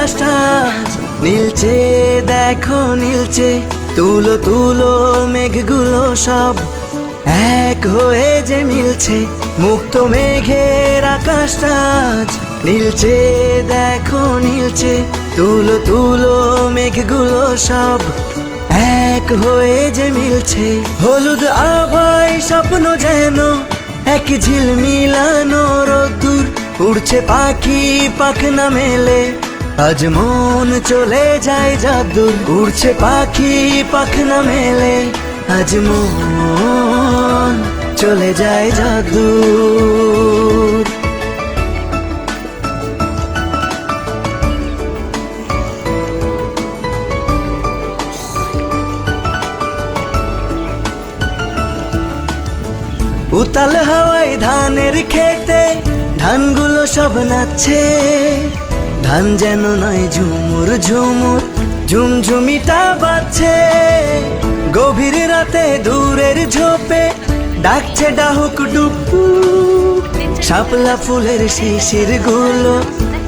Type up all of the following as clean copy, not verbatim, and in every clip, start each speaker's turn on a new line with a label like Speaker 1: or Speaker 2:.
Speaker 1: আকাশটা নীলচে, দেখো নীলচে, তুলো তুলো মেঘগুলো সব এক হয়ে যে মিলছে। মুক্ত মেঘের আকাশটা নীলচে, দেখো নীলচে, তুলো তুলো মেঘগুলো সব এক হয়ে যে মিলছে। হলুদ আভায় স্বপ্ন যেন এক ঝিলমিলানো রোদ্দুর, উড়ছে পাখি পাখনা মেলে, আজ মন চলে যায় যাদুর। উড়ছে পাখি পাখনা মেলে, আজ মন চলে যায় যাদুর। উতাল হাওয়ায় ধানের খেতে ধানগুলো সব নাচছে, ধান যেন নয় ঝুমুর ঝুমুর ঝুমঝুমিটা বাজছে। গভীর রাতে দূরের ঝোপে ডাকছে ডাহুক ডুবু, শাপলা ফুলের শিশির গুলো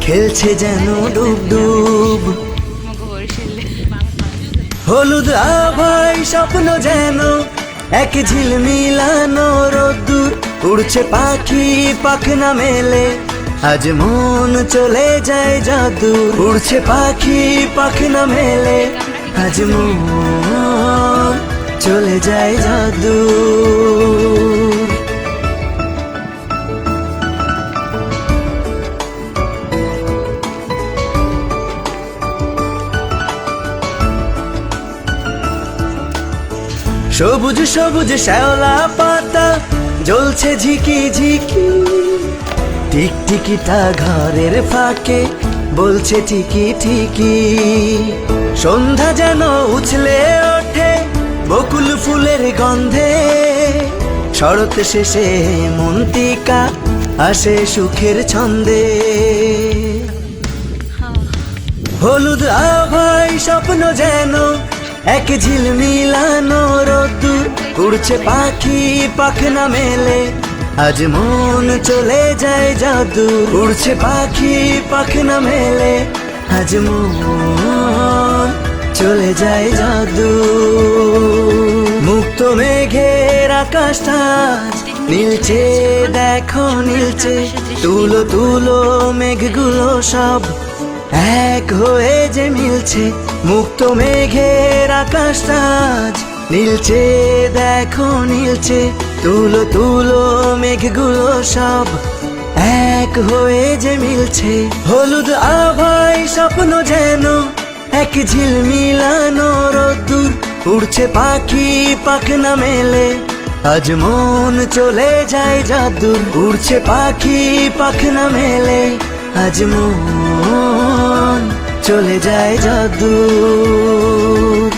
Speaker 1: খেলছে যেন ডুব ডুব। হলুদ আভায় স্বপ্ন যেন এক ঝিলমিলানো রোদ্দুর, উড়ছে পাখি পাখনা মেলে, আজ মন চলে যায় যাদুর। উড়ছে পাখি পাখনা মেলে, আজ মন চলে যায় যাদুর। সবুজ সবুজ শ্যাওলা পাতা জ্বলছে ঝিকি ঝিকি, টিকটিকিটা ঘরের ফাঁকে বলছে ঠিকি ঠিকি। সন্ধ্যা যেন উছলে ওঠে বকুল ফুলের গন্ধে, শরৎ শেষে মন্তিকা আসে সুখের ছন্দে। হলুদ আভায় স্বপ্ন যেন এক ঝিলমিলানো রোদ্দুর, উড়ছে পাখি পাখনা মেলে, আজ মন চলে যায় যাদুর। উড়ছে পাখি পাখনা মেলে, আজ মন চলে যায় যাদুর। মুক্ত মেঘের আকাশটা নীলচে, দেখো নীলচে, তুলো তুলো মেঘগুলো সব এক হয়ে যে মিলছে। মুক্ত মেঘের আকাশটা নীলচে, দেখো নীলচে, তুলো তুলো মেঘগুলো সব এক হয়ে যে মিলছে। হলুদ আভায় স্বপ্ন যেন এক ঝিলমিলানো রোদ্দুর, উড়ছে পাখি পাখনা মেলে, আজ মন চলে যায় যাদুর। উড়ছে পাখি পাখনা মেলে, আজ মন চলে যায় যাদুর।